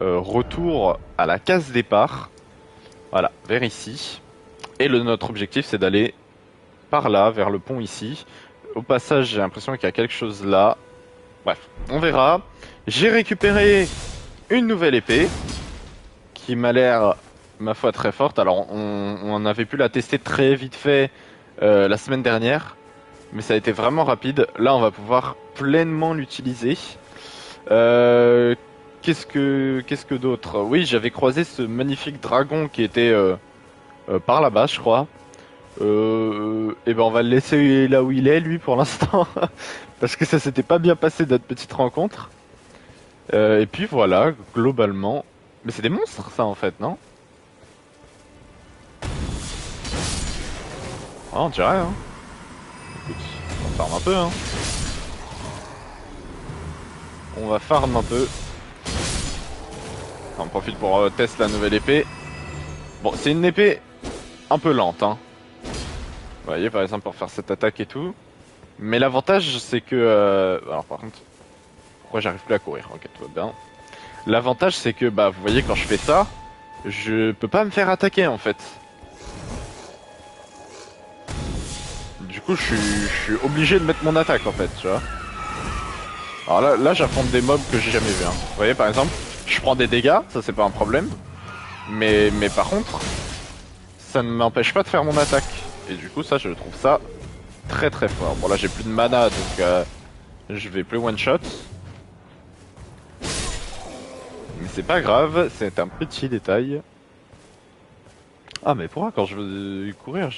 retour à la case départ. Voilà, vers ici. Et notre objectif, c'est d'aller par là, vers le pont ici. Au passage, j'ai l'impression qu'il y a quelque chose là. Bref, on verra. J'ai récupéré une nouvelle épée qui m'a l'air, ma foi, très forte. Alors, on avait pu la tester très vite fait la semaine dernière, mais ça a été vraiment rapide. Là, on va pouvoir pleinement l'utiliser. Euh, qu'est-ce que d'autre? Oui, j'avais croisé ce magnifique dragon qui était par là-bas, je crois. Et ben on va le laisser là où il est, lui, pour l'instant, parce que ça s'était pas bien passé notre petite rencontre. Et puis voilà, globalement. Mais c'est des monstres, ça, en fait, non? Ah, on dirait, hein. Écoute, on farm un peu, hein. On va farm un peu. On profite pour tester la nouvelle épée. Bon, c'est une épée un peu lente, hein. Vous voyez, par exemple, pour faire cette attaque et tout. Mais l'avantage, c'est que... Alors, par contre, pourquoi j'arrive plus à courir? Ok, tout va bien. L'avantage, c'est que, bah, vous voyez, quand je fais ça, je peux pas me faire attaquer, en fait. Du coup, je suis obligé de mettre mon attaque, en fait, tu vois. Alors là j'affronte des mobs que j'ai jamais vu, hein. Vous voyez, par exemple, je prends des dégâts, ça c'est pas un problème. Mais par contre, ça ne m'empêche pas de faire mon attaque. Et du coup, ça, je trouve ça très très fort. Bon, là, j'ai plus de mana, donc je vais plus one shot. Mais c'est pas grave, c'est un petit détail. Ah, mais pourquoi quand je veux courir,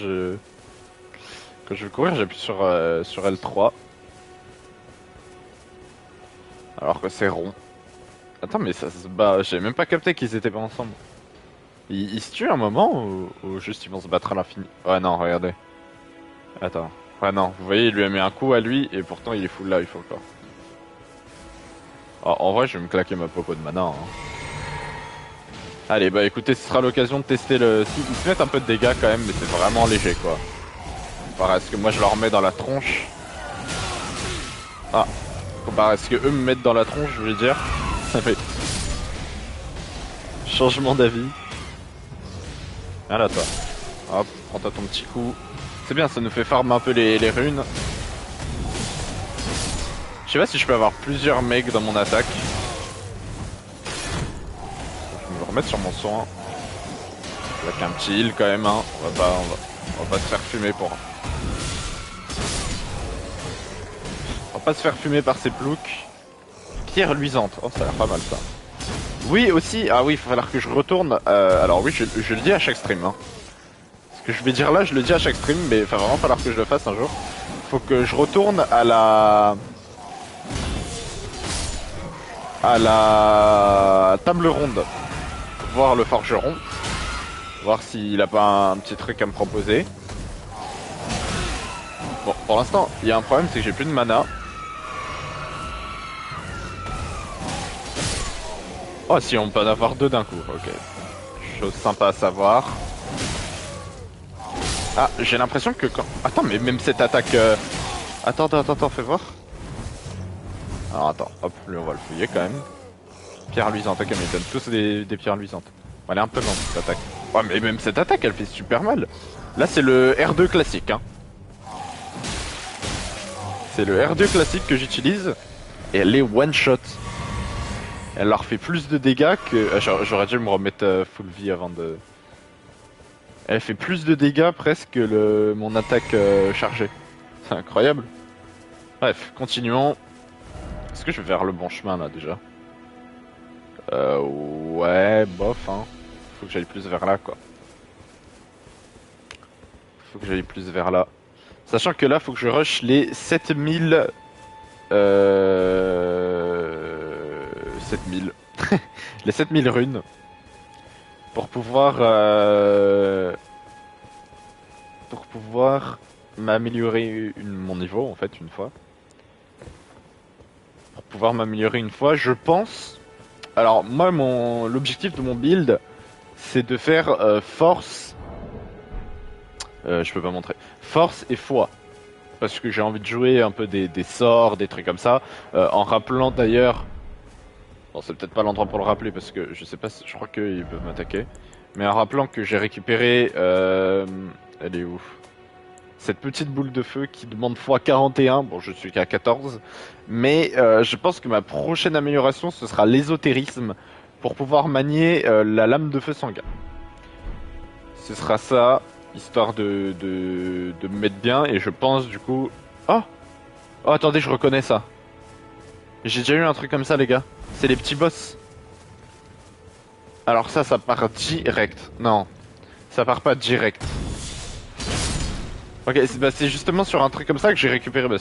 quand je veux courir, j'appuie sur L3, alors que c'est rond. Attends, mais ça se bat. J'avais même pas capté qu'ils étaient pas ensemble. Ils se tuent un moment ou juste ils vont se battre à l'infini? Ouais, non, regardez. Attends. Ouais, non, vous voyez, il lui a mis un coup à lui et pourtant il est full life encore. Oh, en vrai, je vais me claquer ma popo de mana, hein. Allez, bah écoutez, ce sera l'occasion de tester le... Ils se mettent un peu de dégâts quand même, mais c'est vraiment léger, quoi. Comparé à ce que moi je leur mets dans la tronche. Ah, comparé à ce que eux me mettent dans la tronche, je veux dire. Ça fait... Changement d'avis. Voilà, toi. Hop, prends-toi ton petit coup. C'est bien, ça nous fait farm un peu les runes. Je sais pas si je peux avoir plusieurs mecs dans mon attaque. Je vais me remettre sur mon soin. Avec un petit heal quand même, hein. On va se faire fumer pour... On va pas se faire fumer par ces ploucs. Pierre luisante. Oh, ça a l'air pas mal ça. Oui, aussi. Ah oui, il va falloir que je retourne. Alors oui, je le dis à chaque stream, hein. Ce que je vais dire là, je le dis à chaque stream, mais il va vraiment falloir que je le fasse un jour. Faut que je retourne à la table ronde, voir le forgeron, voir s'il a pas un petit truc à me proposer. Bon, pour l'instant, il y a un problème, c'est que j'ai plus de mana. Oh, si, on peut en avoir deux d'un coup, ok. Chose sympa à savoir. Ah, j'ai l'impression que quand... Attends, mais même cette attaque... Attends, fais voir. Alors attends, hop, lui on va le fouiller quand même. Pierre luisante, ok, mais ils donnent tous des pierres luisantes. Elle est un peu lente cette attaque. Ouais, mais même cette attaque, elle fait super mal. Là, c'est le R2 classique, hein. C'est le R2 classique que j'utilise. Et elle est one shot. Elle leur fait plus de dégâts que... J'aurais dû me remettre full vie avant de... Elle fait plus de dégâts presque que mon attaque chargée. C'est incroyable. Bref, continuons. Est-ce que je vais vers le bon chemin là déjà? Ouais, bof, hein. Faut que j'aille plus vers là, quoi. Faut que j'aille plus vers là. Sachant que là, faut que je rush les 7000... 7000. Les 7000 runes. Pour pouvoir... Pour pouvoir m'améliorer mon niveau, en fait, une fois. Pour pouvoir m'améliorer une fois, je pense... Alors, moi, l'objectif de mon build, c'est de faire force... je peux pas montrer. Force et foi. Parce que j'ai envie de jouer un peu des sorts, des trucs comme ça. En rappelant d'ailleurs Bon, c'est peut-être pas l'endroit pour le rappeler parce que je sais pas, je crois qu'ils peuvent m'attaquer. Mais en rappelant que j'ai récupéré... Elle est où? Cette petite boule de feu qui demande x41. Bon, je suis qu'à 14. Mais je pense que ma prochaine amélioration, ce sera l'ésotérisme pour pouvoir manier la lame de feu sanguin. Ce sera ça, histoire de me mettre bien. Et je pense du coup... Oh! Oh, attendez, je reconnais ça. J'ai déjà eu un truc comme ça, les gars. C'est les petits boss. Alors ça part direct. Non, ça part pas direct. Ok, c'est justement sur un truc comme ça que j'ai récupéré. Bah,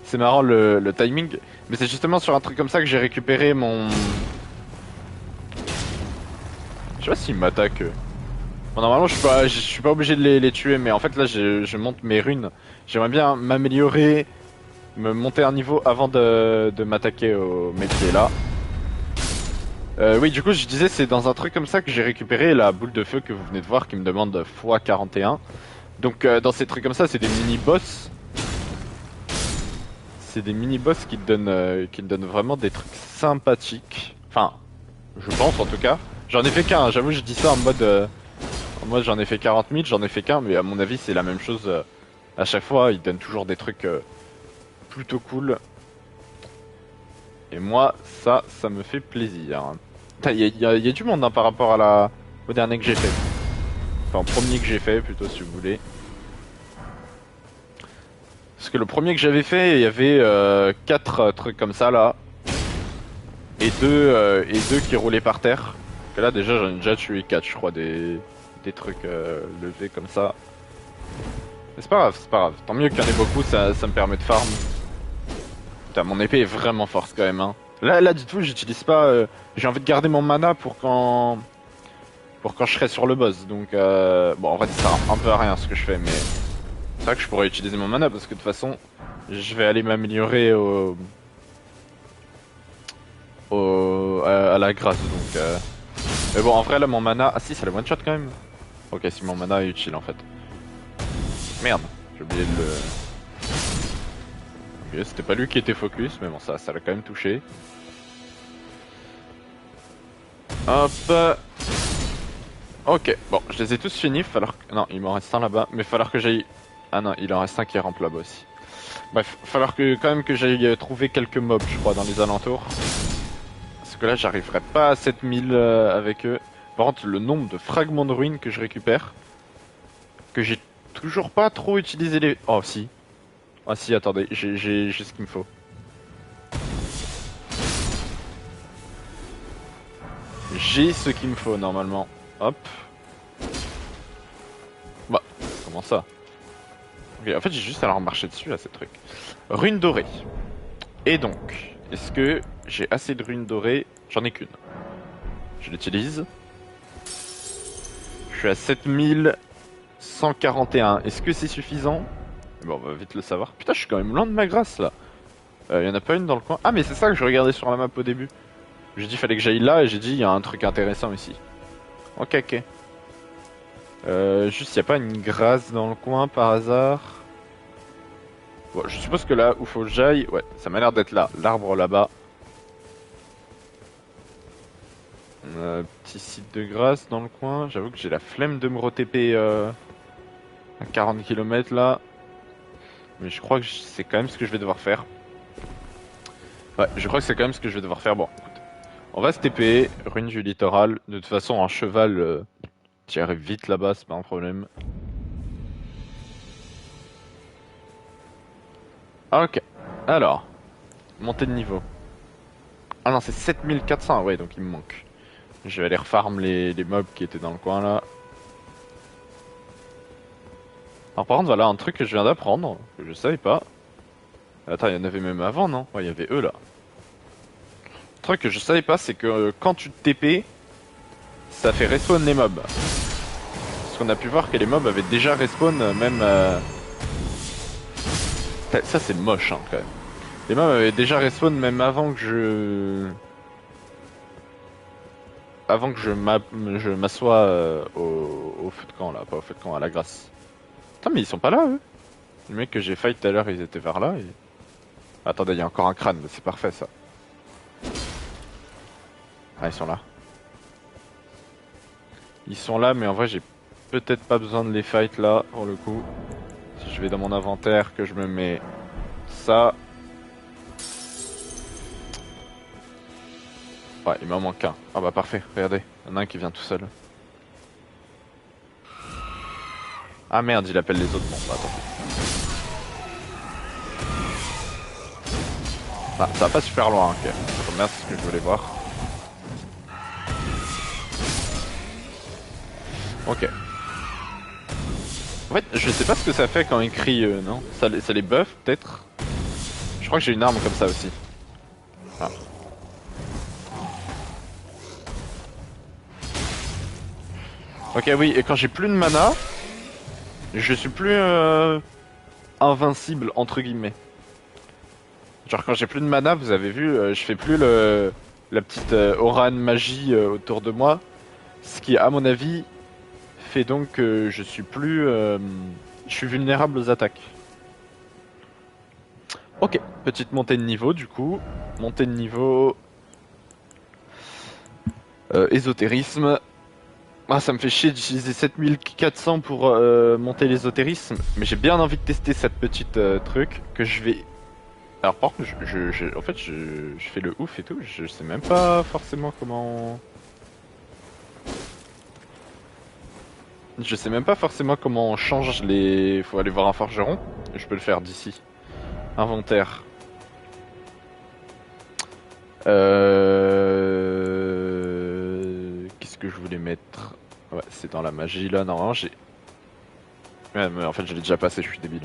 c'est marrant le timing. Mais c'est justement sur un truc comme ça que j'ai récupéré mon... Je sais pas s'ils m'attaquent. Bon, normalement, je suis pas obligé de les tuer. Mais en fait, là, je monte mes runes. J'aimerais bien m'améliorer, me monter un niveau avant de m'attaquer au métier là. Oui, du coup, je disais, c'est dans un truc comme ça que j'ai récupéré la boule de feu que vous venez de voir qui me demande x41. Donc, dans ces trucs comme ça, c'est des mini-boss. C'est des mini-boss qui te donnent vraiment des trucs sympathiques. Enfin, je pense en tout cas. J'en ai fait qu'un, hein, j'avoue, je dis ça en mode j'en ai fait 40 000, j'en ai fait qu'un, mais à mon avis, c'est la même chose à chaque fois. Ils donnent toujours des trucs plutôt cool. Et moi, ça me fait plaisir. Il y a du monde hein, par rapport au dernier que j'ai fait. Enfin, au premier que j'ai fait, plutôt, si vous voulez. Parce que le premier que j'avais fait, il y avait 4 trucs comme ça, là. Et deux qui roulaient par terre. Et là, déjà, j'en ai déjà tué 4, je crois, des trucs levés comme ça. Mais c'est pas grave, c'est pas grave. Tant mieux qu'il y en ait beaucoup, ça me permet de farm. Putain, mon épée est vraiment forte quand même, hein. Là, dites-vous, j'utilise pas... j'ai envie de garder mon mana pour quand je serai sur le boss. Donc, bon, en fait, ça sert un peu à rien ce que je fais, mais c'est vrai que je pourrais utiliser mon mana parce que de toute façon, je vais aller m'améliorer à la grâce. Donc, mais bon, en vrai, là, mon mana. Ah, si, ça le one shot quand même. Ok, si mon mana est utile en fait. Merde, j'ai oublié de le. Ok, c'était pas lui qui était focus, mais bon, ça l'a quand même touché. Hop. Ok, bon, je les ai tous finis, non, il m'en reste un là-bas, mais falloir que j'aille... Ah non, il en reste un qui rampe là-bas aussi. Bref, falloir que quand même que j'aille trouver quelques mobs, je crois, dans les alentours. Parce que là, j'arriverai pas à 7000 avec eux. Par contre, le nombre de fragments de ruines que je récupère, que j'ai toujours pas trop utilisé les... Oh, si. Ah si, attendez, j'ai ce qu'il me faut. J'ai ce qu'il me faut, normalement. Hop. Bah, comment ça? Ok, en fait, j'ai juste à leur marcher dessus, à ces trucs. Rune dorée. Et donc, est-ce que j'ai assez de runes dorées? J'en ai qu'une. Je l'utilise. Je suis à 7141. Est-ce que c'est suffisant? Bon, on va vite le savoir. Putain, je suis quand même loin de ma grâce, là. Y en a pas une dans le coin? Ah, mais c'est ça que je regardais sur la map au début. J'ai dit fallait que j'aille là et j'ai dit il y a un truc intéressant ici. Ok, ok. Juste y a pas une grâce dans le coin par hasard? Bon, je suppose que là où faut que j'aille, ouais, ça m'a l'air d'être là, l'arbre là-bas. Petit site de grâce dans le coin. J'avoue que j'ai la flemme de me re-TP à 40 km là. Mais je crois que c'est quand même ce que je vais devoir faire. Ouais, je crois que c'est quand même ce que je vais devoir faire. Bon, écoute. On va se TP, rune du littoral. De toute façon, un cheval, tu arrives vite là-bas, c'est pas un problème. Ok, alors, montée de niveau. Ah non, c'est 7400, ouais, donc il me manque. Je vais aller refarm les mobs qui étaient dans le coin là. Alors par contre, voilà un truc que je viens d'apprendre, que je savais pas. Attends, il y en avait même avant, non? Ouais, il y avait eux là. Un truc que je savais pas, c'est que quand tu te TP, ça fait respawn les mobs. Parce qu'on a pu voir que les mobs avaient déjà respawn, même... Ça c'est moche hein, quand même. Les mobs avaient déjà respawn même avant que je m'assois au feu de camp là, pas au feu de camp, à la grâce. Putain mais ils sont pas là eux. Les mecs que j'ai fight tout à l'heure ils étaient vers là et... Attendez, il y a encore un crâne, c'est parfait ça. Ah, ils sont là. Ils sont là, mais en vrai, j'ai peut-être pas besoin de les fight là, pour le coup. Si je vais dans mon inventaire, que je me mets ça. Ouais, il m'en manque un. Ah bah parfait, regardez. Il y en a un qui vient tout seul. Ah merde, il appelle les autres. Bon, bah tant pis. Ah, ça va pas super loin, ok. Merde, c'est ce que je voulais voir. Ok. En fait, je sais pas ce que ça fait quand ils crient, non? Ça les buff, peut-être? Je crois que j'ai une arme comme ça aussi. Ah. Ok, oui, et quand j'ai plus de mana, je suis plus invincible, entre guillemets. Genre quand j'ai plus de mana, vous avez vu, je fais plus la petite aura de magie autour de moi. Ce qui, à mon avis, fait donc que je suis plus... je suis vulnérable aux attaques. Ok, petite montée de niveau du coup. Montée de niveau... ésotérisme. Ah, ça me fait chier d'utiliser 7400 pour monter l'ésotérisme. Mais j'ai bien envie de tester cette petite truc que je vais... Alors par contre, en fait, je fais le ouf et tout. Je sais même pas forcément comment... Je sais même pas forcément comment on change les... Faut aller voir un forgeron. Je peux le faire d'ici. Inventaire. Qu'est-ce que je voulais mettre? Ouais, c'est dans la magie là. Normalement, j'ai... Ouais, mais en fait, je l'ai déjà passé, je suis débile.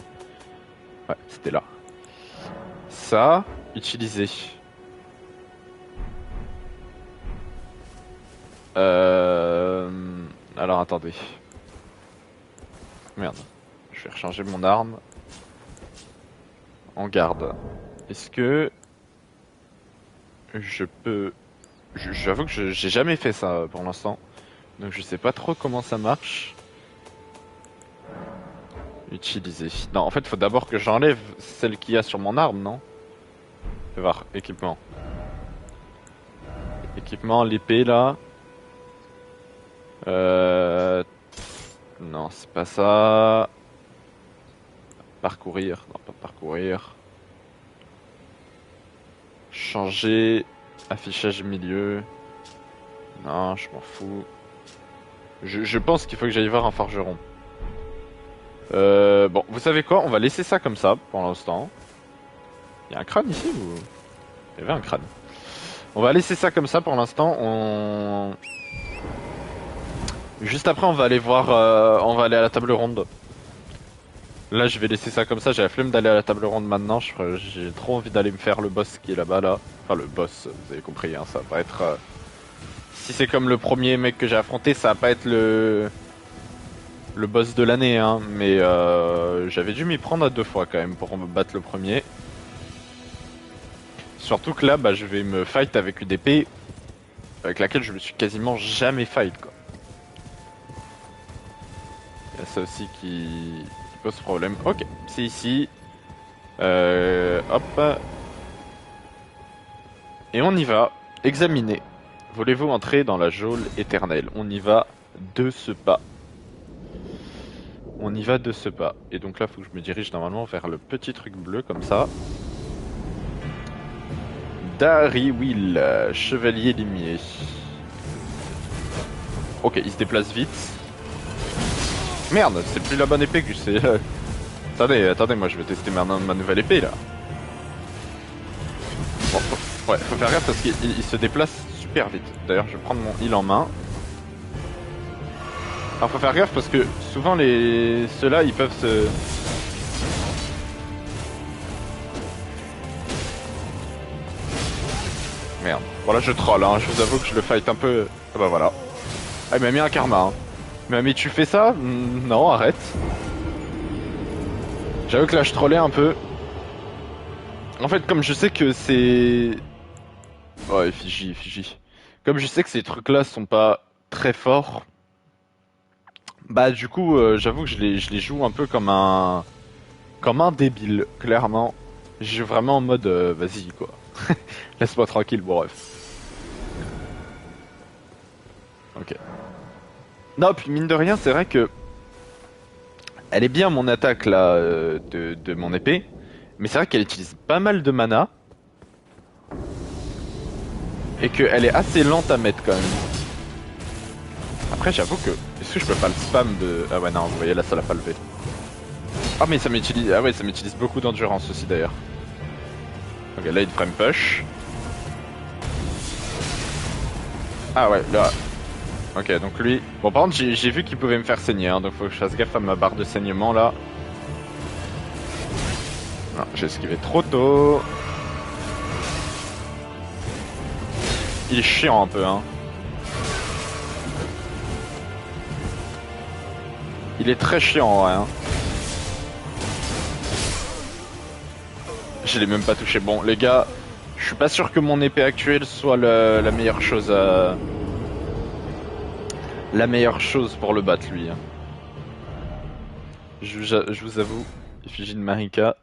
Ouais, c'était là. Ça, utiliser. Alors, attendez. Merde. Je vais rechanger mon arme. En garde. Est-ce que... je peux... J'avoue que j'ai jamais fait ça pour l'instant. Donc je sais pas trop comment ça marche. Utiliser. Non, en fait, faut d'abord que j'enlève celle qu'il y a sur mon arme, non? Fais voir, équipement. Équipement, l'épée là. Non, c'est pas ça. Parcourir. Non, pas parcourir. Changer. Affichage milieu. Non, je m'en fous. Je pense qu'il faut que j'aille voir un forgeron. Bon, vous savez quoi? On va laisser ça comme ça pour l'instant. Il y a un crâne ici ou... Il y avait un crâne. On va laisser ça comme ça pour l'instant. Juste après, on va aller voir... on va aller à la table ronde. Là, je vais laisser ça comme ça. J'ai la flemme d'aller à la table ronde maintenant. J'ai trop envie d'aller me faire le boss qui est là-bas, là. Enfin, le boss, vous avez compris, hein, ça va pas être... Si c'est comme le premier mec que j'ai affronté, ça va pas être le boss de l'année, hein. Mais j'avais dû m'y prendre à 2 fois quand même pour me battre le premier. Surtout que là, bah, je vais me fight avec une épée avec laquelle je me suis quasiment jamais fight, quoi. Il y a ça aussi qui pose problème. Ok, c'est ici. Hop. Et on y va. Examiner. Voulez-vous entrer dans la geôle éternelle? On y va de ce pas. On y va de ce pas. Et donc là, faut que je me dirige normalement vers le petit truc bleu comme ça. Dariwyl, chevalier limier. Ok, il se déplace vite. Merde, c'est plus la bonne épée que c'est... attendez, moi je vais tester ma nouvelle épée là. Bon, ouais, faut faire gaffe parce qu'il se déplace super vite. D'ailleurs, je vais prendre mon heal en main. Alors faut faire gaffe parce que souvent ceux-là ils peuvent se... Merde. Bon là je troll, hein. Je vous avoue que je le fight un peu... Ah bah voilà. Ah il m'a mis un karma, hein. Mais tu fais ça? Non, arrête. J'avoue que là je trollais un peu. En fait comme je sais que c'est... Oh effigie. Comme je sais que ces trucs-là sont pas très forts, bah du coup j'avoue que je les joue un peu comme un débile, clairement. Je joue vraiment en mode vas-y quoi. Laisse-moi tranquille, bon bref. Ok. Non, puis mine de rien, c'est vrai que elle est bien mon attaque là de mon épée, mais c'est vrai qu'elle utilise pas mal de mana et qu'elle est assez lente à mettre quand même. Après, j'avoue que est-ce que je peux pas le spam de ah ouais non, vous voyez là ça l'a pas levé. Ah mais ça m'utilise ah ouais ça m'utilise beaucoup d'endurance aussi d'ailleurs. Ok là il frame push. Ah ouais là. Ok donc lui. Bon par contre j'ai vu qu'il pouvait me faire saigner hein, donc faut que je fasse gaffe à ma barre de saignement là. Non, j'ai esquivé trop tôt. Il est chiant un peu hein. Il est très chiant ouais hein. Je l'ai même pas touché. Bon les gars, je suis pas sûr que mon épée actuelle soit la meilleure chose à... La meilleure chose pour le battre lui hein. Je vous avoue, effigie de Marika.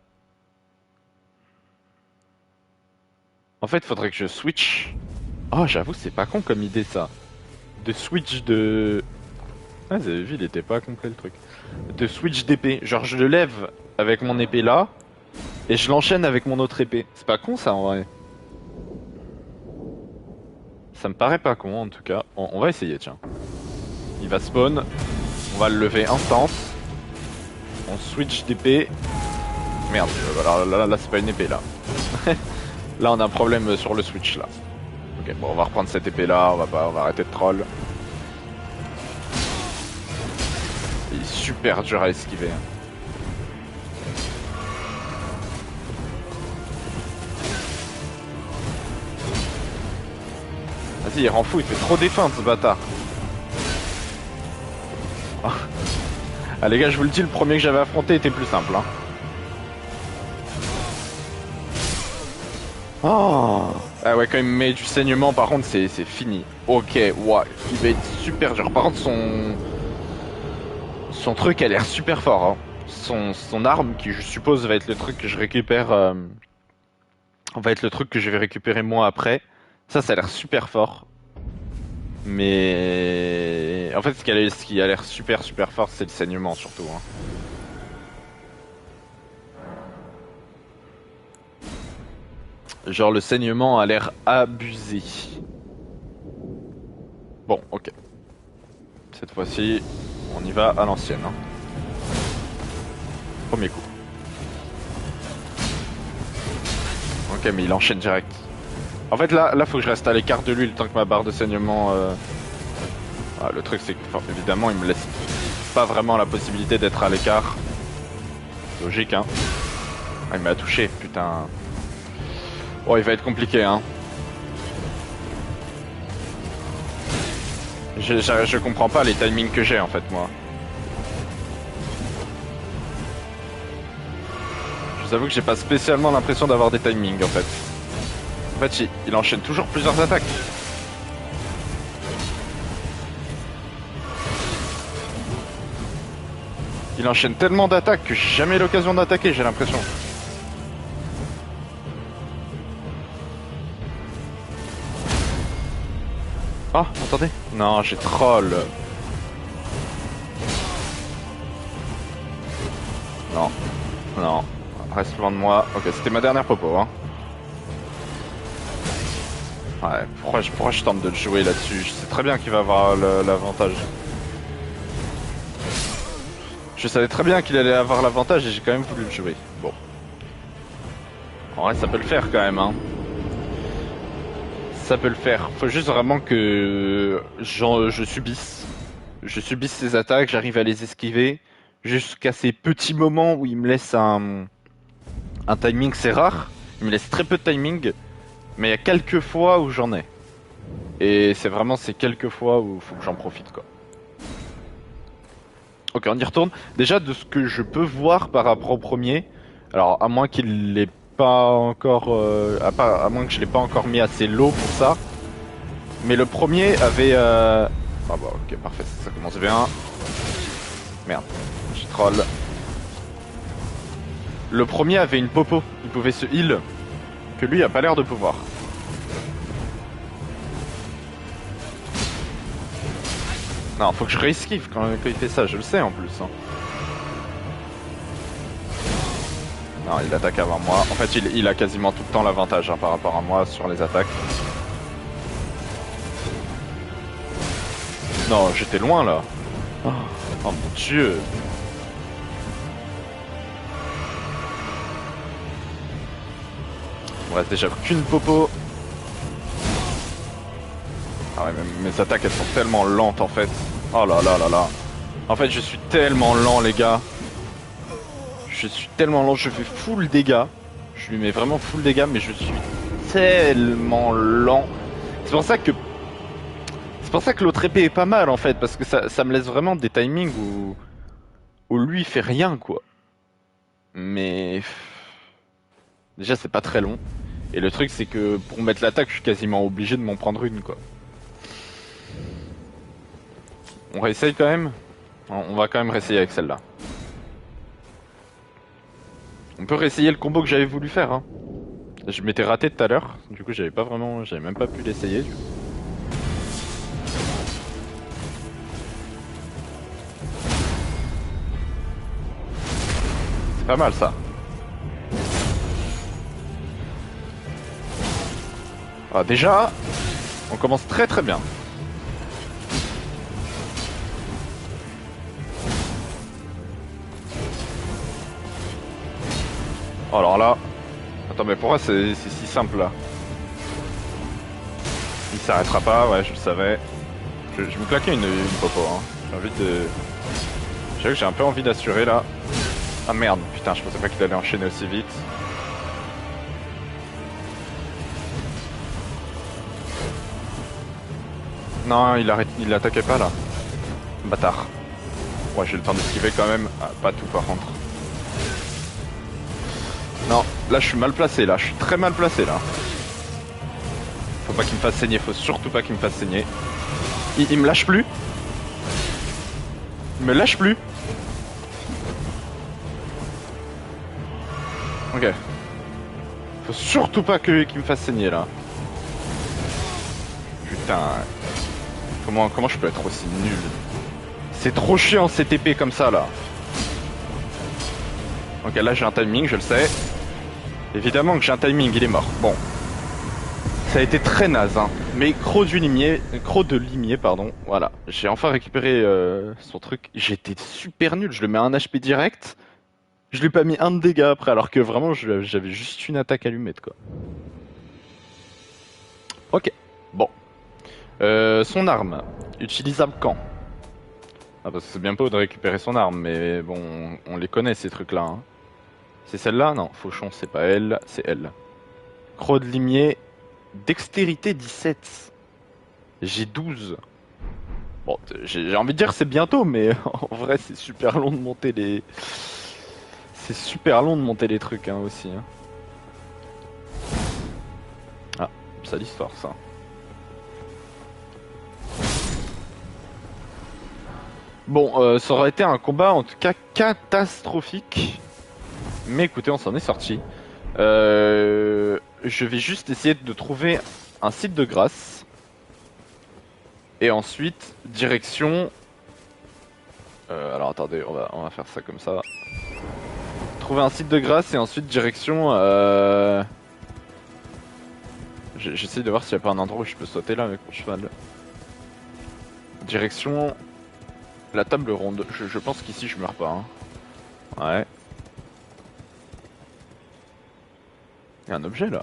En fait faudrait que je switch. Oh j'avoue c'est pas con comme idée ça. De switch de... Ah vous avez vu il était pas complet le truc. De switch d'épée. Genre je le lève avec mon épée là. Et je l'enchaîne avec mon autre épée. C'est pas con ça en vrai. Ça me paraît pas con en tout cas. On va essayer tiens. Il va spawn. On va le lever instance. On switch d'épée. Merde, là c'est pas une épée là. Là on a un problème sur le switch là. Ok bon on va reprendre cette épée là, on va arrêter de troll. Il est super dur à esquiver. Vas-y il rend fou, il fait trop des feintes ce bâtard. Ah les gars je vous le dis, le premier que j'avais affronté était plus simple hein. Oh. Ah ouais quand il me met du saignement par contre c'est fini. Ok, ouais, il va être super dur. Par contre son truc a l'air super fort hein. Son arme qui je suppose va être le truc que je récupère va être le truc que je vais récupérer moi après. Ça a l'air super fort. Mais en fait ce qui a l'air super fort c'est le saignement surtout hein. Genre le saignement a l'air abusé. Bon ok. Cette fois-ci on y va à l'ancienne hein. Premier coup. Ok mais il enchaîne direct. En fait là faut que je reste à l'écart de lui le temps que ma barre de saignement Ah, le truc c'est que évidemment il me laisse pas vraiment la possibilité d'être à l'écart. Logique hein. Ah, il m'a touché putain. Oh il va être compliqué hein. Je comprends pas les timings que j'ai en fait moi. Je vous avoue que j'ai pas spécialement l'impression d'avoir des timings en fait. En fait il enchaîne toujours plusieurs attaques. Il enchaîne tellement d'attaques que j'ai jamais l'occasion d'attaquer j'ai l'impression. Oh attendez. Non j'ai troll. Non. Non. Reste loin de moi. Ok, c'était ma dernière popo, hein. Ouais, pourquoi je tente de le jouer là-dessus? Je sais très bien qu'il va avoir l'avantage. Je savais très bien qu'il allait avoir l'avantage et j'ai quand même voulu le jouer. Bon. En vrai, ça peut le faire quand même, hein. Ça peut le faire. Faut juste vraiment que je subisse. Je subisse ses attaques, j'arrive à les esquiver. Jusqu'à ces petits moments où il me laisse un timing, c'est rare. Il me laisse très peu de timing. Mais il y a quelques fois où j'en ai. Et c'est vraiment ces quelques fois où faut que j'en profite quoi. Ok, on y retourne. Déjà de ce que je peux voir par rapport au premier, alors à moins qu'il l'ait pas encore, à moins que je l'ai pas encore mis assez low pour ça. Mais le premier avait, ah bah ok parfait, ça commence bien. Merde, j'ai troll. Le premier avait une popo, il pouvait se heal, que lui a pas l'air de pouvoir. Non, faut que je re-esquive quand il fait ça, je le sais en plus. Hein. Non, il attaque avant moi. En fait, il a quasiment tout le temps l'avantage hein, par rapport à moi sur les attaques. Non, j'étais loin là. Oh, oh mon dieu. Il me reste déjà qu'une popo. Ah ouais, mais mes attaques elles sont tellement lentes en fait. Oh là là là là. En fait, je suis tellement lent, les gars. Je suis tellement lent, je fais full dégâts. Je lui mets vraiment full dégâts, mais je suis tellement lent. C'est pour ça que. C'est pour ça que l'autre épée est pas mal en fait, parce que ça me laisse vraiment des timings où lui il fait rien quoi. Mais. Déjà, c'est pas très long. Et le truc, c'est que pour mettre l'attaque, je suis quasiment obligé de m'en prendre une quoi. On réessaye quand même? On va quand même réessayer avec celle-là. On peut réessayer le combo que j'avais voulu faire. Hein. Je m'étais raté tout à l'heure, du coup j'avais même pas pu l'essayer. C'est pas mal ça. Ah, déjà, on commence très très bien. Oh, alors là... Attends, mais pourquoi c'est si simple là? Il s'arrêtera pas, ouais, je le savais. Je me claquais une popo, hein. J'ai envie de... J'avoue que j'ai un peu envie d'assurer là. Ah merde, putain, je pensais pas qu'il allait enchaîner aussi vite. Non, il attaquait pas là. Bâtard. Ouais, j'ai le temps d'esquiver quand même. Ah, pas tout par contre. Non, là je suis mal placé, là. Je suis très mal placé là. Faut pas qu'il me fasse saigner, faut surtout pas qu'il me fasse saigner. Il me lâche plus. Il me lâche plus. Ok. Faut surtout pas qu'il me fasse saigner là. Putain. Comment je peux être aussi nul? C'est trop chiant cette épée comme ça là. Ok, là j'ai un timing, je le sais. Évidemment que j'ai un timing, il est mort. Bon. Ça a été très naze, hein. Mais croc de limier, pardon. Voilà. J'ai enfin récupéré son truc. J'étais super nul, je le mets à un HP direct. Je lui ai pas mis un de dégâts après, alors que vraiment j'avais juste une attaque à lui mettre quoi. Ok. Bon. Son arme. Utilisable quand? Ah parce que c'est bien beau de récupérer son arme, mais bon, on les connaît ces trucs-là. Hein. C'est celle-là? Non, Fauchon, c'est pas elle, c'est elle. Croc de limier, dextérité 17. J'ai 12. Bon, j'ai envie de dire c'est bientôt, mais en vrai c'est super long de monter les... C'est super long de monter les trucs hein, aussi. Hein. Ah, ça l'histoire ça. Bon, ça aurait été un combat en tout cas catastrophique. Mais écoutez, on s'en est sorti. Je vais juste essayer de trouver un site de grâce. Et ensuite, direction... alors attendez, on va faire ça comme ça. Trouver un site de grâce et ensuite direction... J'essaie de voir s'il n'y a pas un endroit où je peux sauter là avec mon cheval. Direction... La table ronde. Je pense qu'ici je meurs pas. Hein. Ouais. Il y a un objet là.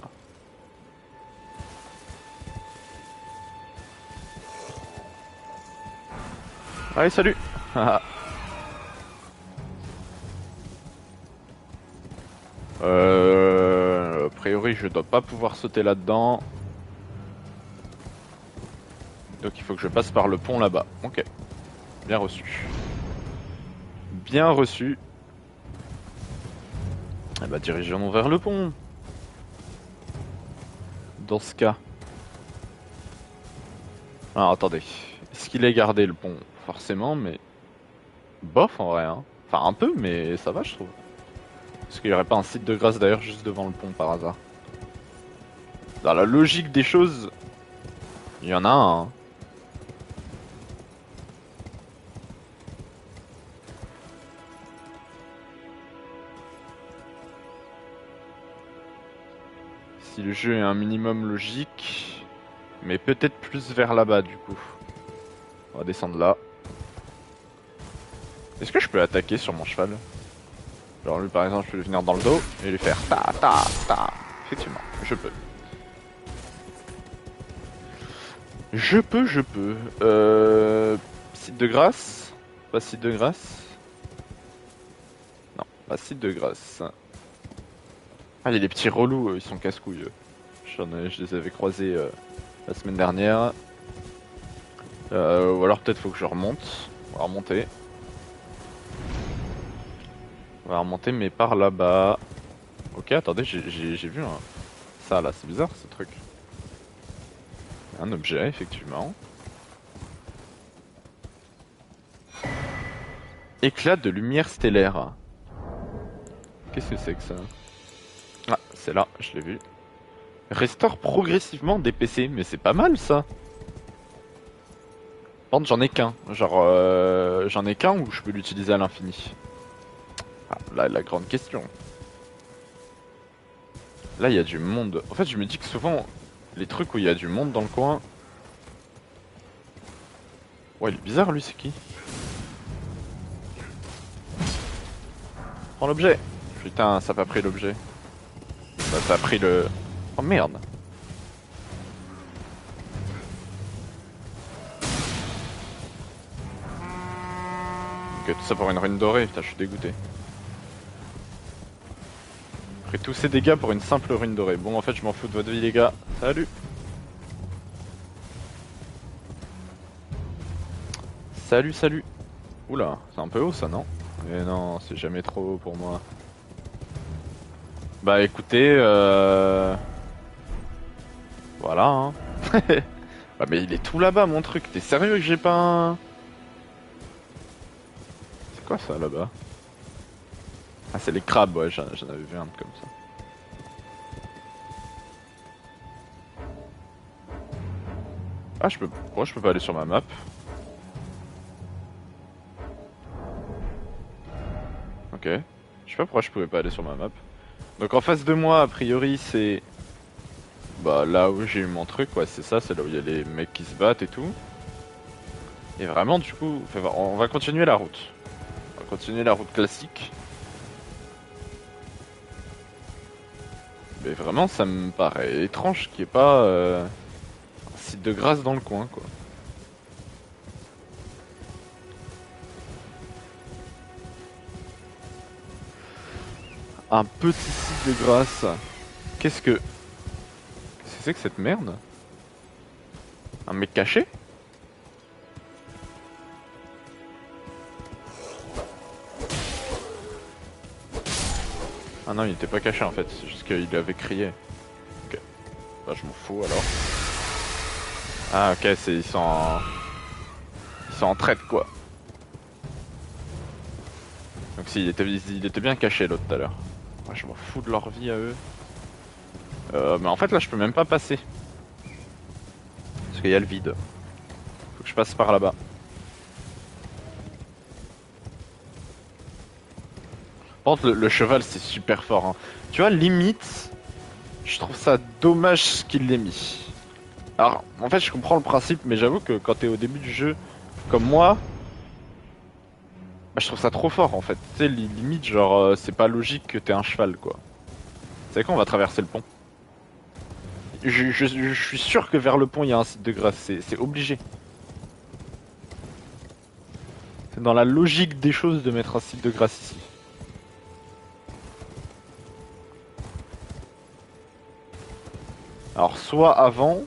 Allez, salut. A priori, je dois pas pouvoir sauter là-dedans. Donc il faut que je passe par le pont là-bas. Ok. Bien reçu. Bien reçu. Eh bah dirigeons-nous vers le pont. Dans ce cas. Alors attendez. Est-ce qu'il est gardé le pont? Forcément, mais... Bof en vrai. Hein. Enfin un peu, mais ça va je trouve. Est-ce qu'il n'y aurait pas un site de grâce d'ailleurs juste devant le pont par hasard? Dans la logique des choses, il y en a un. Hein. Si le jeu est un minimum logique. Mais peut-être plus vers là-bas du coup. On va descendre là. Est-ce que je peux attaquer sur mon cheval? Genre lui par exemple je peux venir dans le dos et lui faire ta ta ta. Effectivement, je peux. Je peux. Site de grâce? Pas site de grâce? Non, pas site de grâce. Ah, il y a des petits relous, ils sont casse-couilles. Je les avais croisés la semaine dernière. Ou alors peut-être faut que je remonte. On va remonter. On va remonter mais par là-bas. Ok, attendez, j'ai vu un... Ça là, c'est bizarre ce truc. Un objet, effectivement. Éclat de lumière stellaire. Qu'est-ce que c'est que ça? Ah, c'est là, je l'ai vu. Restaure progressivement des PC, mais c'est pas mal ça. Par contre, j'en ai qu'un. Genre, j'en ai qu'un ou je peux l'utiliser à l'infini? Ah, là, la grande question. Là, il y a du monde. En fait, je me dis que souvent, les trucs où il y a du monde dans le coin... Ouais, il est bizarre, lui, c'est qui? Prends l'objet. Putain, ça a pas pris l'objet. Bah, ça a pris le... Oh merde. Ok, tout ça pour une rune dorée. Putain, je suis dégoûté. Pris tous ces dégâts pour une simple rune dorée. Bon, en fait, je m'en fous de votre vie, les gars. Salut. Salut, salut. Oula, c'est un peu haut, ça, non? Mais non, c'est jamais trop haut pour moi. Bah, écoutez, voilà, hein. Bah, mais il est tout là-bas, mon truc. T'es sérieux que j'ai pas un... C'est quoi ça, là-bas? Ah, c'est les crabes, ouais, j'en avais vu un comme ça. Ah, je peux... Pourquoi je peux pas aller sur ma map? Ok. Je sais pas pourquoi je pouvais pas aller sur ma map. Donc en face de moi, a priori, c'est... Bah, là où j'ai eu mon truc, ouais, c'est ça, c'est là où il y a les mecs qui se battent et tout. Et vraiment, du coup, on va continuer la route. On va continuer la route classique. Mais vraiment, ça me paraît étrange qu'il n'y ait pas un site de grâce dans le coin, quoi. Un petit site de grâce. Qu'est-ce que c'est que cette merde? Un mec caché? Ah non, il était pas caché en fait, c'est juste qu'il avait crié. Ok. Bah je m'en fous alors. Ah ok, ils sont en... Ils sont en traite quoi. Donc si, il était bien caché l'autre tout à l'heure. Ouais, je m'en fous de leur vie à eux. Mais en fait là je peux même pas passer. Parce qu'il y a le vide. Faut que je passe par là-bas. Par contre le cheval c'est super fort hein. Tu vois limite, je trouve ça dommage qu'il l'ait mis. Alors en fait je comprends le principe mais j'avoue que quand t'es au début du jeu comme moi, bah, je trouve ça trop fort en fait. Tu sais limite genre c'est pas logique que t'aies un cheval quoi. C'est quand on va traverser le pont. Je suis sûr que vers le pont il y a un site de grâce, c'est obligé. C'est dans la logique des choses de mettre un site de grâce ici. Alors soit avant,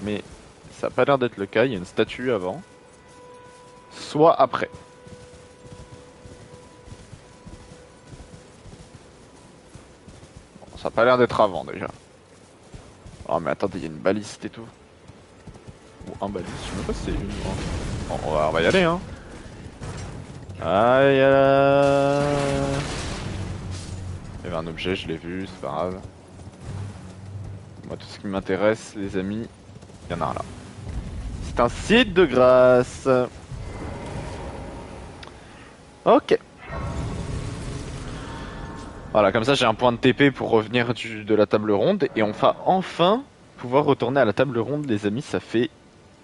mais ça a pas l'air d'être le cas, il y a une statue avant. Soit après. Bon, ça a pas l'air d'être avant déjà. Oh mais attendez, il y a une baliste et tout. Ou un baliste, je sais même pas si c'est une ou un. Bon, on va y aller hein. Aïe Il y avait un objet, je l'ai vu, c'est pas grave. Moi tout ce qui m'intéresse les amis, il y en a un là. C'est un site de grâce. Ok. Voilà, comme ça j'ai un point de TP pour revenir de la table ronde et on va enfin pouvoir retourner à la table ronde, les amis. Ça fait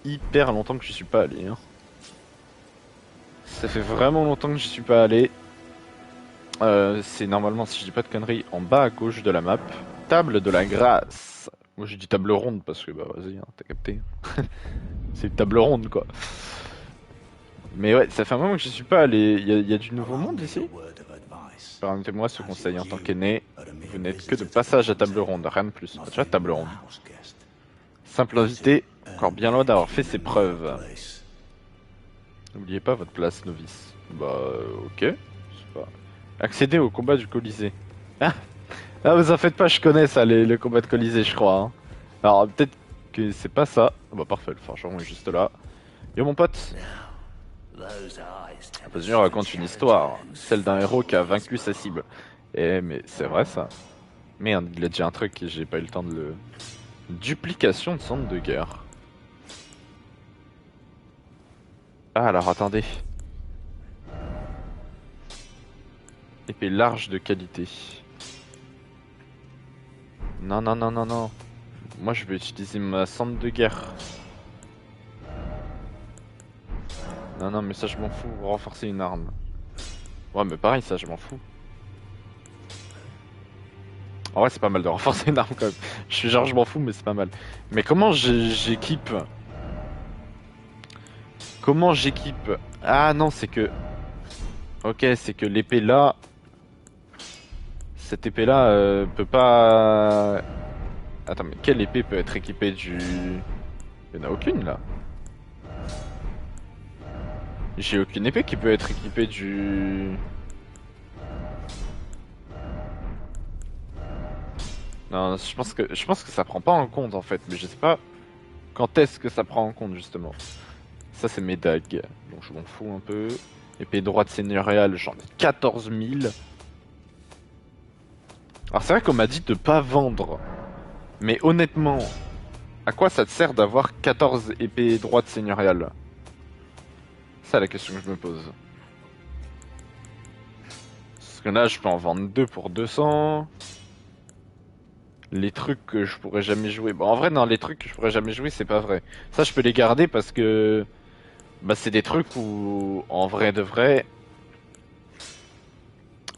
hyper longtemps que je suis pas allé. Hein. Ça fait vraiment longtemps que je suis pas allé. C'est normalement, si je dis pas de conneries, en bas à gauche de la map. Table de la grâce. Moi j'ai dit table ronde parce que bah vas-y, hein, t'as capté. C'est une table ronde quoi. Mais ouais, ça fait un moment que je suis pas allé. Il y a du nouveau monde ici. Permettez-moi ce conseil en tant qu'aîné. Vous n'êtes que de passage à table ronde, rien de plus. Ah, tu vois, table ronde. Simple invité, encore bien loin d'avoir fait ses preuves. N'oubliez pas votre place, novice. Bah, ok. C'est pas... Accéder au combat du Colisée. Ah, ah, vous en faites pas, je connais ça, le combat de Colisée, je crois. Hein. Alors, peut-être que c'est pas ça. Ah bah, parfait, le forgeron est juste là. Yo, mon pote. La posture raconte une histoire, celle d'un héros qui a vaincu sa cible. Eh, mais c'est vrai ça. Merde, il a déjà un truc et j'ai pas eu le temps de le... Duplication de centre de guerre. Ah, alors attendez. Épée large de qualité. Non, non, non, non, non. Moi, je vais utiliser ma centre de guerre. Non, non, mais ça, je m'en fous. Renforcer une arme. Ouais, mais pareil, ça, je m'en fous. En vrai, c'est pas mal de renforcer une arme quand même. Je suis genre, je m'en fous, mais c'est pas mal. Mais comment j'équipe? Comment j'équipe? Ah non, c'est que... Ok, c'est que l'épée là... Cette épée là peut pas... Attends, mais quelle épée peut être équipée du... Il y en a aucune là. J'ai aucune épée qui peut être équipée du... Non, je pense que ça prend pas en compte en fait, mais je sais pas quand est-ce que ça prend en compte justement. Ça c'est mes dagues, donc je m'en fous un peu. Épée droite seigneuriale, j'en ai 14 000. Alors c'est vrai qu'on m'a dit de pas vendre, mais honnêtement, à quoi ça te sert d'avoir 14 épées droites seigneuriales? C'est la question que je me pose. Parce que là je peux en vendre 2 pour 200. Les trucs que je pourrais jamais jouer. Bon, en vrai, non, les trucs que je pourrais jamais jouer, c'est pas vrai. Ça, je peux les garder parce que bah, c'est des trucs où, en vrai de vrai,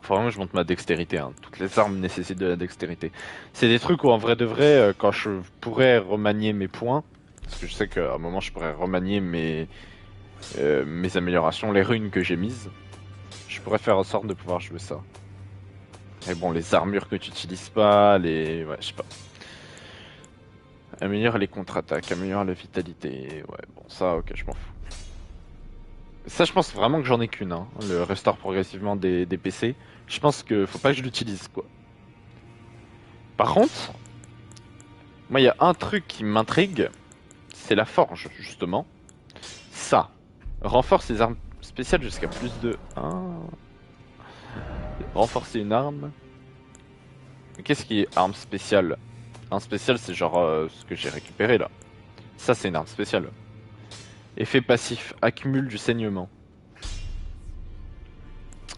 faut vraiment que je monte ma dextérité. Hein. Toutes les armes nécessitent de la dextérité. C'est des trucs où, en vrai de vrai, quand je pourrais remanier mes points, parce que je sais qu'à un moment, je pourrais remanier mes améliorations, les runes que j'ai mises, je pourrais faire en sorte de pouvoir jouer ça. Mais bon, les armures que tu utilises pas, les... Ouais, je sais pas. Améliore les contre-attaques, améliore la vitalité. Ouais, bon, ça, ok, je m'en fous. Ça, je pense vraiment que j'en ai qu'une, hein, le restore progressivement des PC. Je pense que faut pas que je l'utilise, quoi. Par contre, moi, il y a un truc qui m'intrigue, c'est la forge, justement. Ça. Renforce les armes spéciales jusqu'à plus de 1. Renforcer une arme. Qu'est-ce qui est arme spéciale? Arme spéciale, c'est genre ce que j'ai récupéré, là. Ça, c'est une arme spéciale. Effet passif, accumule du saignement.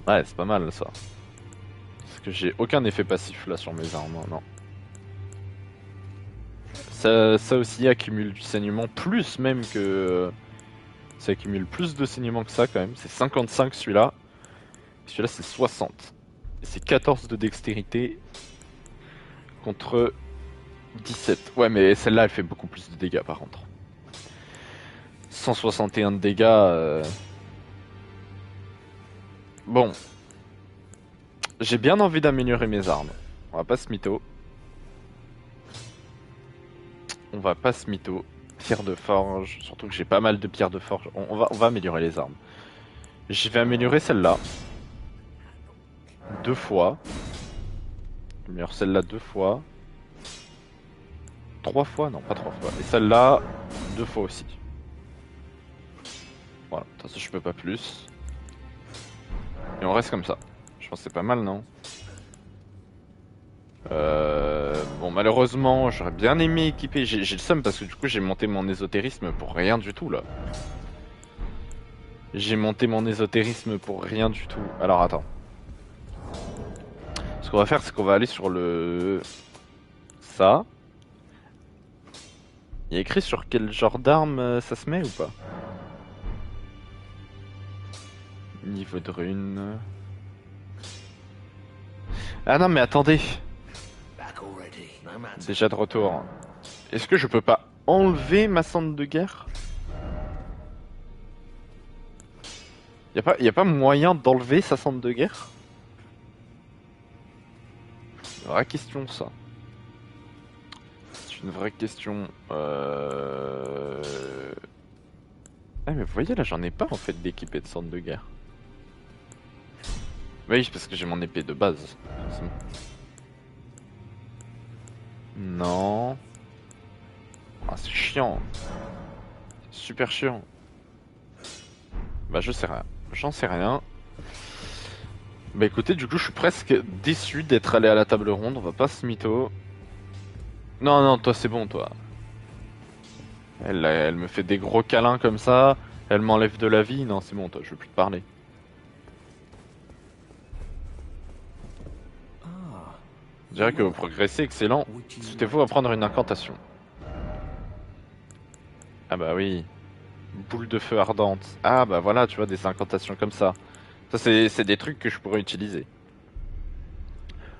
Ouais, c'est pas mal ça. Parce que j'ai aucun effet passif là sur mes armes, non. Ça aussi accumule du saignement, plus même que... Ça accumule plus de saignement que ça quand même. C'est 55 celui-là. Celui-là c'est 60. Et c'est 14 de dextérité contre 17. Ouais, mais celle-là elle fait beaucoup plus de dégâts par contre. 161 de dégâts. Bon. J'ai bien envie d'améliorer mes armes. On va pas se mytho. On va pas se mytho. Pierre de forge. Surtout que j'ai pas mal de pierres de forge. On va améliorer les armes. Je vais améliorer celle-là. 2 fois. J'améliore celle-là 2 fois. 3 fois? Non, pas 3 fois. Et celle-là, 2 fois aussi. Voilà, de toute façon je peux pas plus. Et on reste comme ça. Je pense que c'est pas mal, non? Bon, malheureusement, j'aurais bien aimé équiper. J'ai le seum parce que du coup, j'ai monté mon ésotérisme pour rien du tout là. J'ai monté mon ésotérisme pour rien du tout. Alors attends. Ce qu'on va faire, c'est qu'on va aller sur le... Ça. Il y a écrit sur quel genre d'arme ça se met ou pas? Niveau de rune... Ah non mais attendez. Déjà de retour. Est-ce que je peux pas enlever ma cendre de guerre? Y a pas moyen d'enlever sa cendre de guerre? Vraie question ça. C'est une vraie question. Ah mais vous voyez là j'en ai pas en fait d'équipé de cendre de guerre. Oui parce que j'ai mon épée de base. Forcément. Non. Ah c'est chiant. C'est super chiant. Bah je sais rien. J'en sais rien. Bah écoutez, du coup, je suis presque déçu d'être allé à la table ronde. On va pas se mytho. Non, non, toi, c'est bon, toi. Elle me fait des gros câlins comme ça. Elle m'enlève de la vie. Non, c'est bon, toi, je veux plus te parler. Je dirais que vous progressez, excellent. Souhaitez-vous apprendre une incantation? Ah bah oui. Boule de feu ardente. Ah bah voilà, tu vois, des incantations comme ça. Ça, c'est des trucs que je pourrais utiliser.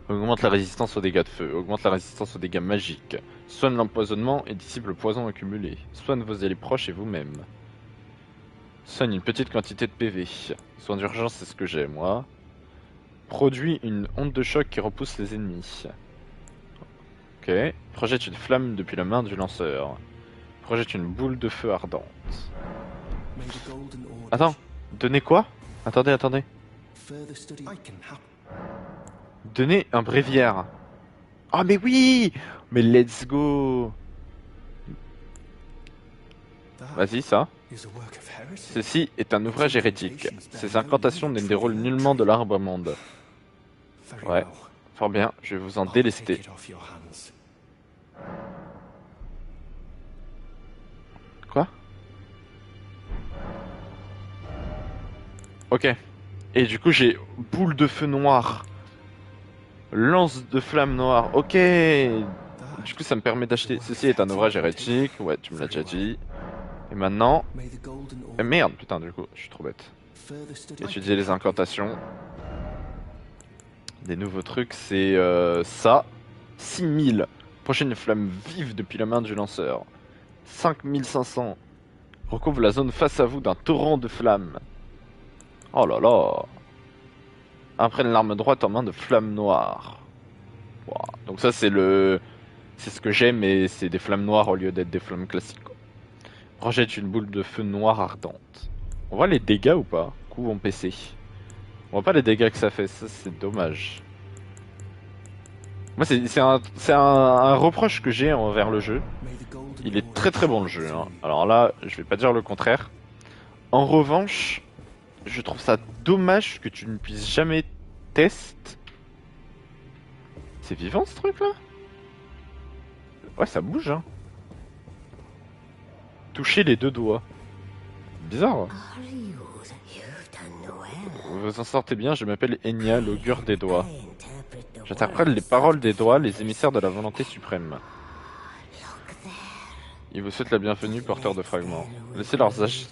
Augmente la résistance aux dégâts de feu, augmente la résistance aux dégâts magiques, soigne l'empoisonnement et dissipe le poison accumulé, soigne vos alliés proches et vous-même. Soigne une petite quantité de PV. Soin d'urgence, c'est ce que j'ai moi. Produit une onde de choc qui repousse les ennemis. Ok. Projette une flamme depuis la main du lanceur. Projette une boule de feu ardente. Attends, donnez quoi? Attendez, attendez. Donnez un bréviaire. Ah mais oui! Mais let's go! Vas-y, ça. Ceci est un ouvrage hérétique. Ces incantations ne déroulent nullement de l'arbre monde. Ouais, fort bien, je vais vous en délester. Quoi? Ok. Et du coup, j'ai boule de feu noir. Lance de flamme noire. Ok. Du coup, ça me permet d'acheter. Ceci est un ouvrage hérétique. Ouais, tu me l'as déjà dit. Et maintenant... merde, putain, du coup, je suis trop bête. Étudier les incantations. Des nouveaux trucs, c'est ça. 6000. Prochaine flamme vive depuis la main du lanceur. 5500. Recouvre la zone face à vous d'un torrent de flammes. Oh là là. Imprègne l'arme droite en main de flammes noires. Wow. Donc ça c'est le... C'est ce que j'aime et c'est des flammes noires au lieu d'être des flammes classiques. Projette une boule de feu noire ardente. On voit les dégâts ou pas? Coup en PC. On voit pas les dégâts que ça fait, ça c'est dommage. Moi c'est un reproche que j'ai envers le jeu. Il est très très bon le jeu. Hein. Alors là, je vais pas dire le contraire. En revanche, je trouve ça dommage que tu ne puisses jamais tester. C'est vivant ce truc là? Ouais, ça bouge hein. Toucher les deux doigts. Bizarre. Hein. Vous en sortez bien, je m'appelle Enya, l'augure des doigts. J'interprète les paroles des doigts, les émissaires de la volonté suprême. Ils vous souhaitent la bienvenue, porteurs de fragments. Laissez leurs âges.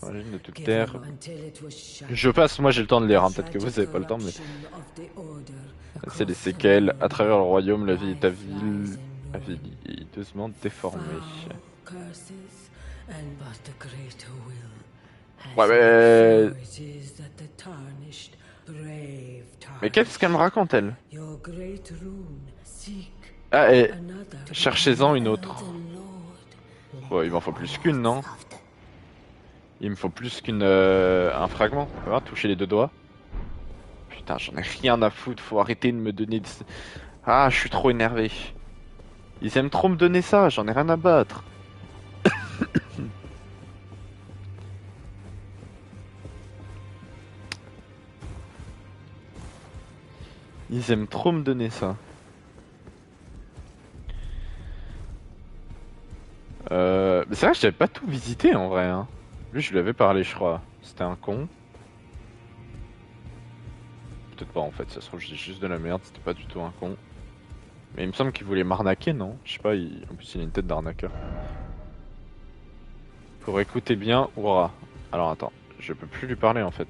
Origine de toute terre. Je passe, moi j'ai le temps de lire, hein. Peut-être que vous avez pas le temps, mais... C'est les séquelles. À travers le royaume, la vie est avileusement déformée. Ouais, mais qu'est-ce qu'elle me raconte, elle? Ah, et... cherchez-en une autre. Ouais, il m'en faut plus qu'une, non? Il me faut plus qu'une... un fragment. On va voir, toucher les deux doigts. Putain, j'en ai rien à foutre, faut arrêter de me donner... Ah, je suis trop énervé. Ils aiment trop me donner ça, j'en ai rien à battre. Ils aiment trop me donner ça. Mais c'est vrai que j'avais pas tout visité en vrai. Hein. Lui, je lui avais parlé, je crois. C'était un con. peut-être pas en fait, ça se trouve, je dis juste de la merde, c'était pas du tout un con. Mais il me semble qu'il voulait m'arnaquer, non? Je sais pas, en plus il a une tête d'arnaqueur. Pour écouter bien, ouah. Alors attends, je peux plus lui parler en fait.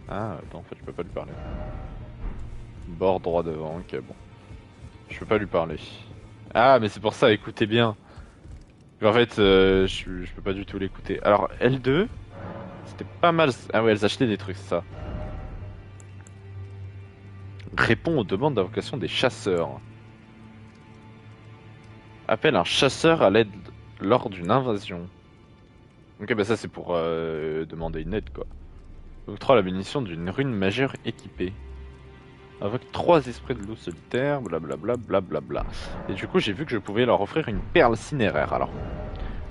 Ah, non, en fait, je peux pas lui parler. Bord droit devant, ok, bon. Je peux pas lui parler. Ah, mais c'est pour ça, écoutez bien. En fait, je peux pas du tout l'écouter. Alors, L2, c'était pas mal. Ah ouais, elles achetaient des trucs, c'est ça. Répond aux demandes d'invocation des chasseurs. Appelle un chasseur à l'aide lors d'une invasion. Ok, bah ça c'est pour demander une aide quoi. Octroie la bénédiction d'une rune majeure équipée. Avec 3 esprits de loup solitaires, blablabla, blablabla. Et du coup, j'ai vu que je pouvais leur offrir une perle cinéraire. Alors,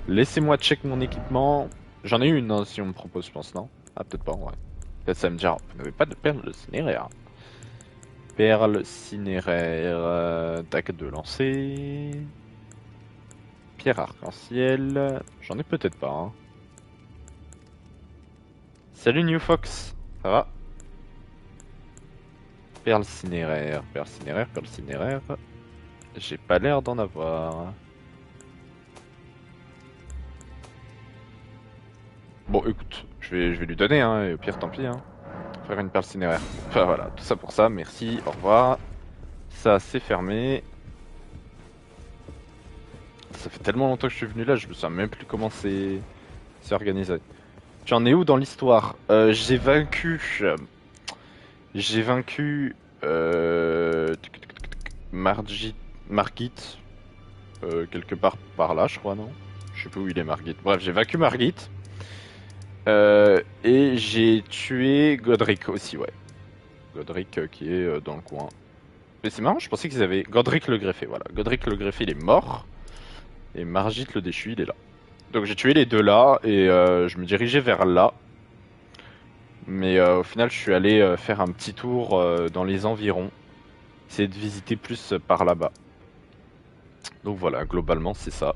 laissez-moi check mon équipement. J'en ai une, hein, si on me propose, je pense, non? Ah, peut-être pas, ouais. Peut-être ça me dira, vous n'avez pas de perle cinéraire. Perle cinéraire, tac de lancer. Pierre arc-en-ciel. J'en ai peut-être pas, hein. Salut New Fox, ça va? Perle cinéraire, perle cinéraire, perle cinéraire. J'ai pas l'air d'en avoir. Bon, écoute, je vais lui donner, hein, et au pire, tant pis, hein. Faire une perle cinéraire. Enfin voilà, tout ça pour ça, merci, au revoir. Ça, c'est fermé. Ça fait tellement longtemps que je suis venu là, je me souviens même plus comment c'est organisé. Tu en es où dans l'histoire? J'ai vaincu. J'ai vaincu. Margit. Quelque part par là, je crois, non? Je sais plus où il est, Margit. Bref, j'ai vaincu Margit. Et j'ai tué Godric aussi, ouais. Godric qui est dans le coin. Mais c'est marrant, je pensais qu'ils avaient. Godric le greffé, voilà. Godric le greffé, il est mort. Et Margit le déchu, il est là. Donc j'ai tué les deux là, et je me dirigeais vers là. Mais au final, je suis allé faire un petit tour dans les environs. Essayer de visiter plus par là-bas. Donc voilà, globalement, c'est ça.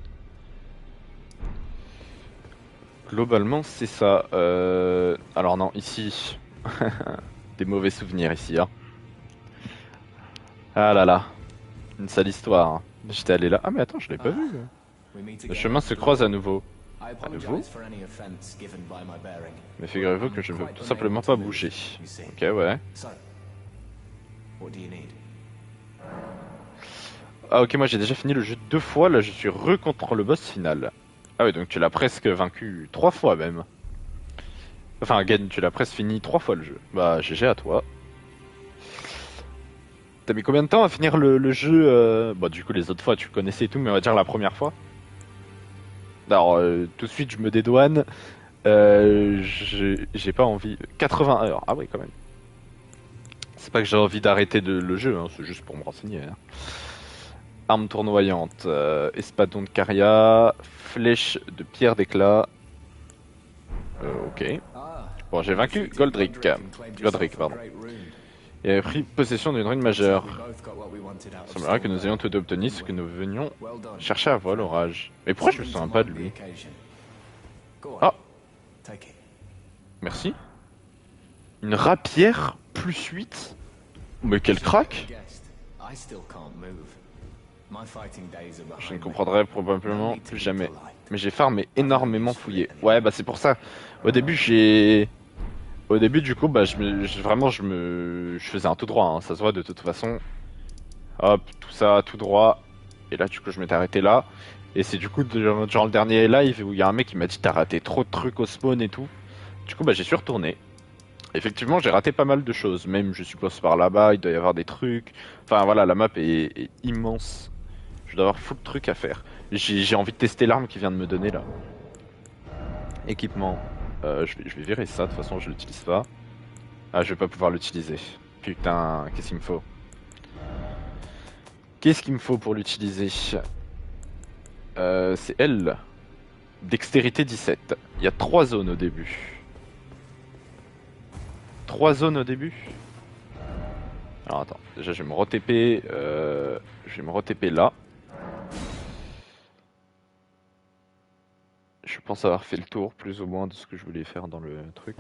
Globalement, c'est ça. Alors non, ici. Des mauvais souvenirs ici, hein. Ah là là. Une sale histoire, hein. J'étais allé là. Ah mais attends, je l'ai pas vu. Le chemin se croise à nouveau. À nouveau? Mais figurez-vous que je ne peux tout simplement pas bouger. Ok, ouais. Ah ok, moi j'ai déjà fini le jeu 2 fois, là je suis contre le boss final. Ah oui, donc tu l'as presque vaincu 3 fois même. Enfin, again, tu l'as presque fini 3 fois le jeu. Bah, GG à toi. T'as mis combien de temps à finir le jeu Bon, du coup, les autres fois tu connaissais et tout, mais on va dire la première fois. Alors, tout de suite, je me dédouane. J'ai pas envie. 80 heures. Ah oui, quand même. C'est pas que j'ai envie d'arrêter le jeu, hein, c'est juste pour me renseigner, hein. Arme tournoyante, espadon de Caria, flèche de pierre d'éclat. Ok. Bon, j'ai vaincu Godric, pardon. Et a pris possession d'une rune majeure. Il semblerait que nous ayons tous deux obtenu ce que nous venions chercher à voir l'orage. Mais pourquoi je me souviens pas de lui? Ah, merci. Une rapière plus 8. Mais quel crack! Je ne comprendrai probablement plus jamais. Mais j'ai farmé énormément fouillé. Ouais, bah c'est pour ça. Au début, Au début, du coup, bah vraiment, je faisais un tout droit, hein. Ça se voit de toute façon. Hop, tout ça, tout droit. Et là, du coup, je m'étais arrêté là. Et c'est du coup, genre le dernier live où il y a un mec qui m'a dit t'as raté trop de trucs au spawn et tout. Du coup, bah j'ai su retourner. Effectivement, j'ai raté pas mal de choses. Même, je suppose, par là-bas, il doit y avoir des trucs. Enfin, voilà, la map est immense. Je dois avoir full de trucs à faire. J'ai envie de tester l'arme qu'il vient de me donner là. Équipement. Je vais virer ça, de toute façon, je l'utilise pas. Ah, je vais pas pouvoir l'utiliser. Putain, qu'est-ce qu'il me faut? Qu'est-ce qu'il me faut pour l'utiliser? C'est L. Dextérité 17. Il y a 3 zones au début. 3 zones au début? Alors attends, déjà je vais me re-TP, je vais me re-TP là. Je pense avoir fait le tour plus ou moins de ce que je voulais faire dans le truc.